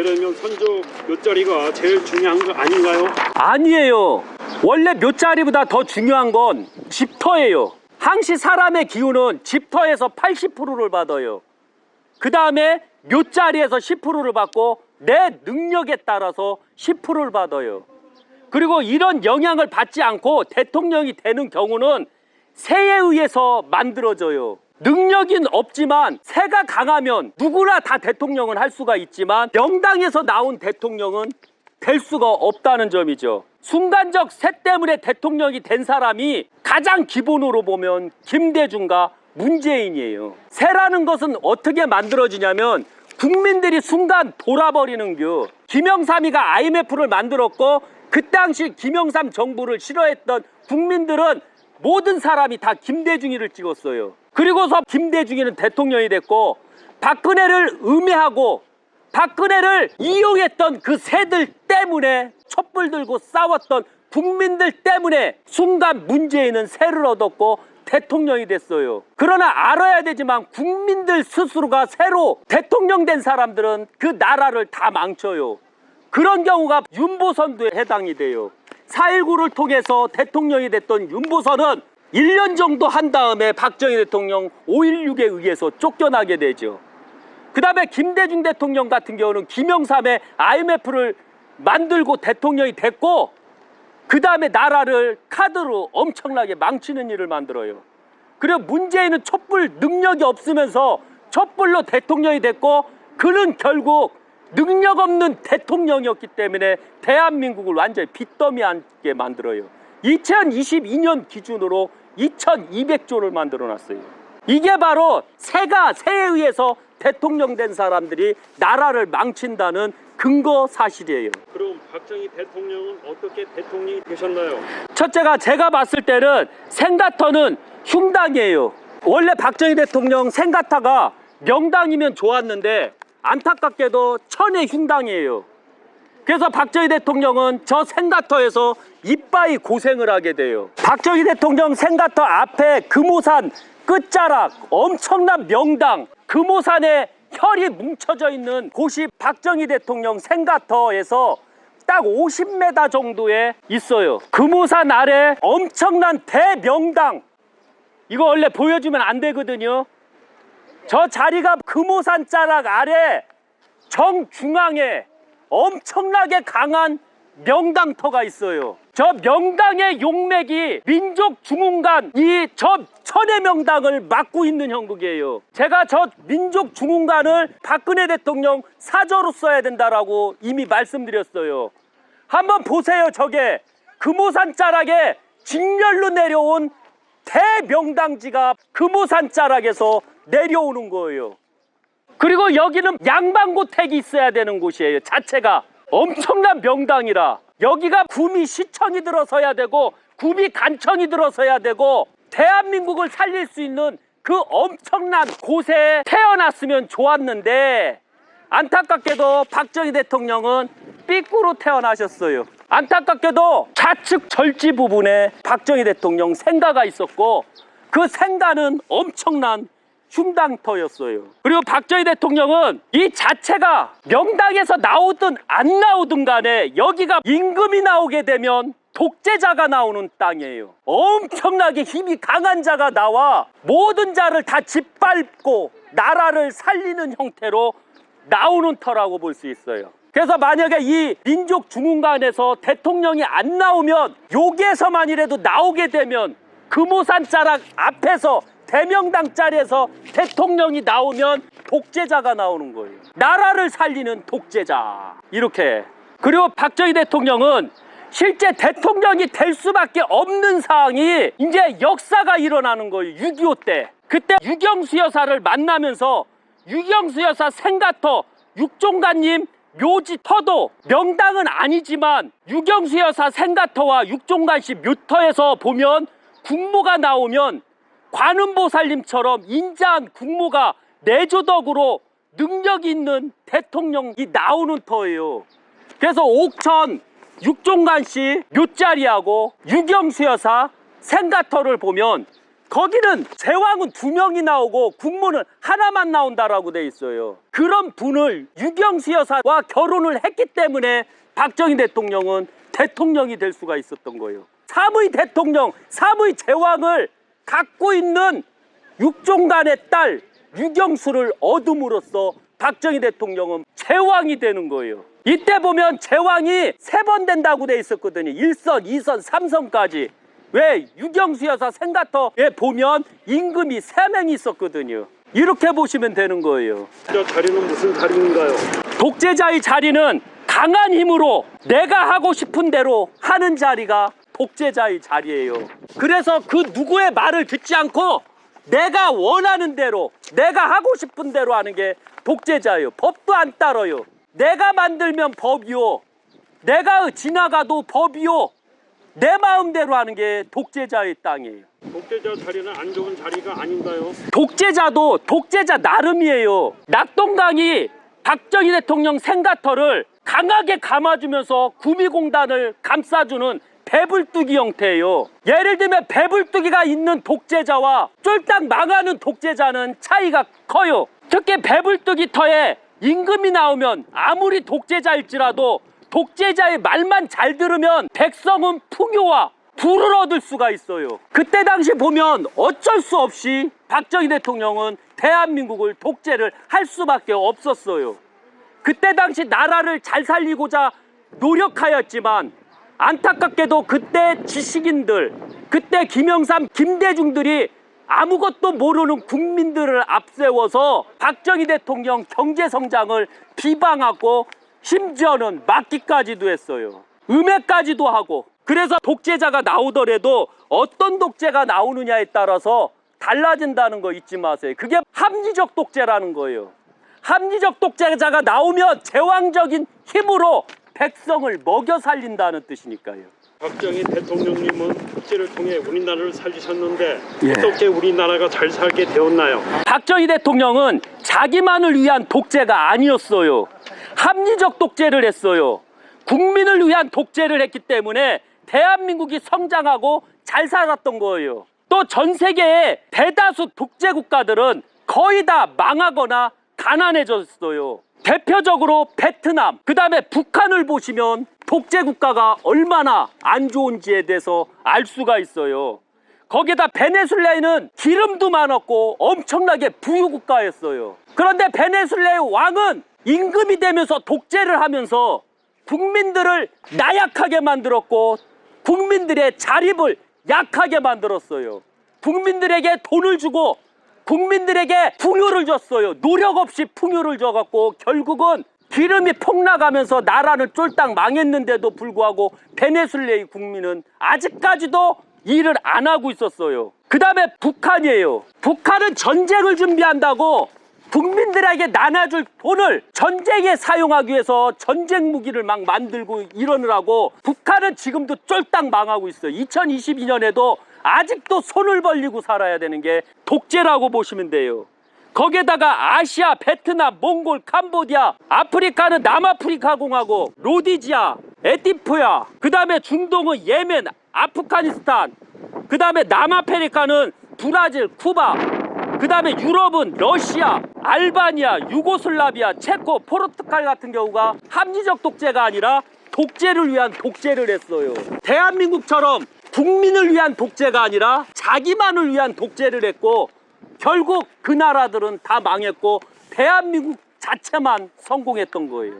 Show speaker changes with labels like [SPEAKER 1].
[SPEAKER 1] 되려면 선조 묘자리가 제일 중요한 거 아닌가요?
[SPEAKER 2] 아니에요. 원래 묘자리보다 더 중요한 건 집터예요. 항시 사람의 기운은 집터에서 80%를 받아요. 그 다음에 묘자리에서 10%를 받고 내 능력에 따라서 10%를 받아요. 그리고 이런 영향을 받지 않고 대통령이 되는 경우는 새에 의해서 만들어져요. 능력은 없지만 새가 강하면 누구나 다 대통령은 할 수가 있지만 명당에서 나온 대통령은 될 수가 없다는 점이죠. 순간적 새 때문에 대통령이 된 사람이 가장 기본으로 보면 김대중과 문재인이에요. 새라는 것은 어떻게 만들어지냐면 국민들이 순간 돌아버리는 겨. 김영삼이가 IMF를 만들었고 그 당시 김영삼 정부를 싫어했던 국민들은 모든 사람이 다 김대중이를 찍었어요. 그리고서 김대중이는 대통령이 됐고 박근혜를 음해하고 박근혜를 이용했던 그 새들 때문에 촛불 들고 싸웠던 국민들 때문에 순간 문재인은 새를 얻었고 대통령이 됐어요. 그러나 알아야 되지만 국민들 스스로가 새로 대통령 된 사람들은 그 나라를 다 망쳐요. 그런 경우가 윤보선도 해당이 돼요. 4.19를 통해서 대통령이 됐던 윤보선은 1년 정도 한 다음에 박정희 대통령 5.16에 의해서 쫓겨나게 되죠. 그 다음에 김대중 대통령 같은 경우는 김영삼의 IMF를 만들고 대통령이 됐고 그 다음에 나라를 카드로 엄청나게 망치는 일을 만들어요. 그리고 문재인은 촛불 능력이 없으면서 촛불로 대통령이 됐고 그는 결국 능력 없는 대통령이었기 때문에 대한민국을 완전히 빚더미하게 만들어요. 2022년 기준으로 2200조를 만들어 놨어요. 이게 바로 새에 의해서 대통령 된 사람들이 나라를 망친다는 근거 사실이에요.
[SPEAKER 1] 그럼 박정희 대통령은 어떻게 대통령이 되셨나요?
[SPEAKER 2] 첫째가 제가 봤을 때는 생가터는 흉당이에요. 원래 박정희 대통령 생가터가 명당이면 좋았는데 안타깝게도 천의 흉당이에요. 그래서 박정희 대통령은 저 생가터에서 이빠이 고생을 하게 돼요. 박정희 대통령 생가터 앞에 금오산 끝자락 엄청난 명당 금오산에 혈이 뭉쳐져 있는 곳이 박정희 대통령 생가터에서 딱 50m 정도에 있어요. 금오산 아래 엄청난 대명당, 이거 원래 보여주면 안 되거든요. 저 자리가 금오산 자락 아래 정중앙에 엄청나게 강한 명당터가 있어요. 저 명당의 용맥이 민족중흥관, 저 천의 명당을 맡고 있는 형국이에요. 제가 저 민족중흥관을 박근혜 대통령 사저로 써야 된다라고 이미 말씀드렸어요. 한번 보세요. 저게 금오산 자락에 직렬로 내려온 대명당지가 금오산 자락에서 내려오는 거예요. 그리고 여기는 양반고택이 있어야 되는 곳이에요. 자체가 엄청난 명당이라 여기가 구미 시청이 들어서야 되고 구미 간청이 들어서야 되고 대한민국을 살릴 수 있는 그 엄청난 곳에 태어났으면 좋았는데 안타깝게도 박정희 대통령은 삐꾸로 태어나셨어요. 안타깝게도 좌측 절지 부분에 박정희 대통령 생가가 있었고 그 생가는 엄청난 흉당터였어요. 그리고 박정희 대통령은 이 자체가 명당에서 나오든 안 나오든 간에 여기가 임금이 나오게 되면 독재자가 나오는 땅이에요. 엄청나게 힘이 강한 자가 나와 모든 자를 다 짓밟고 나라를 살리는 형태로 나오는 터라고 볼 수 있어요. 그래서 만약에 이 민족중흥관에서 대통령이 안 나오면 여기에서만이라도 나오게 되면 금오산 자락 앞에서 대명당 자리에서 대통령이 나오면 독재자가 나오는 거예요. 나라를 살리는 독재자. 이렇게. 그리고 박정희 대통령은 실제 대통령이 될 수밖에 없는 상황이 이제 역사가 일어나는 거예요. 6.25 때. 그때 유경수 여사를 만나면서 유경수 여사 생가터 육종관님 묘지터도 명당은 아니지만 유경수 여사 생가터와 육종관씨 묘터에서 보면 국모가 나오면 관음보살님처럼 인자한 국모가 내조덕으로 능력 있는 대통령이 나오는 터예요. 그래서 옥천 육종관씨 묘자리하고 유경수 여사 생가터를 보면 거기는 제왕은 2명이 나오고 국모는 하나만 나온다라고 돼 있어요. 그런 분을 유경수 여사와 결혼을 했기 때문에 박정희 대통령은 대통령이 될 수가 있었던 거예요. 삼의 대통령, 삼의 제왕을 갖고 있는 육종단의 딸 유경수를 얻음으로써 박정희 대통령은 제왕이 되는 거예요. 이때 보면 제왕이 3번 된다고 돼 있었거든요. 1선, 2선, 3선까지. 왜? 유경수 여사 생가터에 보면 임금이 3명이 있었거든요. 이렇게 보시면 되는 거예요.
[SPEAKER 1] 저 자리는 무슨 자리인가요?
[SPEAKER 2] 독재자의 자리는 강한 힘으로 내가 하고 싶은 대로 하는 자리가 독재자의 자리예요. 그래서 그 누구의 말을 듣지 않고 내가 원하는 대로, 내가 하고 싶은 대로 하는 게 독재자예요. 법도 안 따라요. 내가 만들면 법이요, 내가 지나가도 법이요, 내 마음대로 하는 게 독재자의 땅이에요.
[SPEAKER 1] 독재자 자리는 안 좋은 자리가 아닌가요?
[SPEAKER 2] 독재자도 독재자 나름이에요. 낙동강이 박정희 대통령 생가터를 강하게 감아주면서 구미공단을 감싸주는 배불뚝이 형태예요. 예를 들면 배불뚝이가 있는 독재자와 쫄딱 망하는 독재자는 차이가 커요. 특히 배불뚝이 터에 임금이 나오면 아무리 독재자일지라도 독재자의 말만 잘 들으면 백성은 풍요와 부를 얻을 수가 있어요. 그때 당시 보면 어쩔 수 없이 박정희 대통령은 대한민국을 독재를 할 수밖에 없었어요. 그때 당시 나라를 잘 살리고자 노력하였지만 안타깝게도 그때 지식인들, 그때 김영삼, 김대중들이 아무것도 모르는 국민들을 앞세워서 박정희 대통령 경제성장을 비방하고 심지어는 막기까지도 했어요. 음해까지도 하고. 그래서 독재자가 나오더라도 어떤 독재가 나오느냐에 따라서 달라진다는 거 잊지 마세요. 그게 합리적 독재라는 거예요. 합리적 독재자가 나오면 제왕적인 힘으로 백성을 먹여 살린다는 뜻이니까요.
[SPEAKER 1] 박정희 대통령님은 독재를 통해 우리나라를 살리셨는데
[SPEAKER 2] 예.
[SPEAKER 1] 어떻게 우리나라가 잘 살게 되었나요?
[SPEAKER 2] 박정희 대통령은 자기만을 위한 독재가 아니었어요. 합리적 독재를 했어요. 국민을 위한 독재를 했기 때문에 대한민국이 성장하고 잘 살았던 거예요. 또 전 세계의 대다수 독재 국가들은 거의 다 망하거나 가난해졌어요. 대표적으로 베트남, 그 다음에 북한을 보시면 독재 국가가 얼마나 안 좋은지에 대해서 알 수가 있어요. 거기에다 베네수엘라에는 기름도 많았고 엄청나게 부유국가였어요. 그런데 베네수엘라의 왕은 임금이 되면서 독재를 하면서 국민들을 나약하게 만들었고 국민들의 자립을 약하게 만들었어요. 국민들에게 돈을 주고 국민들에게 풍요를 줬어요. 노력 없이 풍요를 줘갖고 결국은 기름이 폭락하면서 나라는 쫄딱 망했는데도 불구하고 베네수엘라의 국민은 아직까지도 일을 안 하고 있었어요. 그 다음에 북한이에요. 북한은 전쟁을 준비한다고 국민들에게 나눠줄 돈을 전쟁에 사용하기 위해서 전쟁 무기를 막 만들고 이러느라고 북한은 지금도 쫄딱 망하고 있어요. 2022년에도 아직도 손을 벌리고 살아야 되는 게 독재라고 보시면 돼요. 거기에다가 아시아, 베트남, 몽골, 캄보디아, 아프리카는 남아프리카 공화국, 로디지아, 에티오피아, 그 다음에 중동은 예멘, 아프가니스탄, 그 다음에 남아메리카는 브라질, 쿠바, 그 다음에 유럽은 러시아, 알바니아, 유고슬라비아, 체코, 포르투갈 같은 경우가 합리적 독재가 아니라 독재를 위한 독재를 했어요. 대한민국처럼 국민을 위한 독재가 아니라 자기만을 위한 독재를 했고 결국 그 나라들은 다 망했고 대한민국 자체만 성공했던 거예요.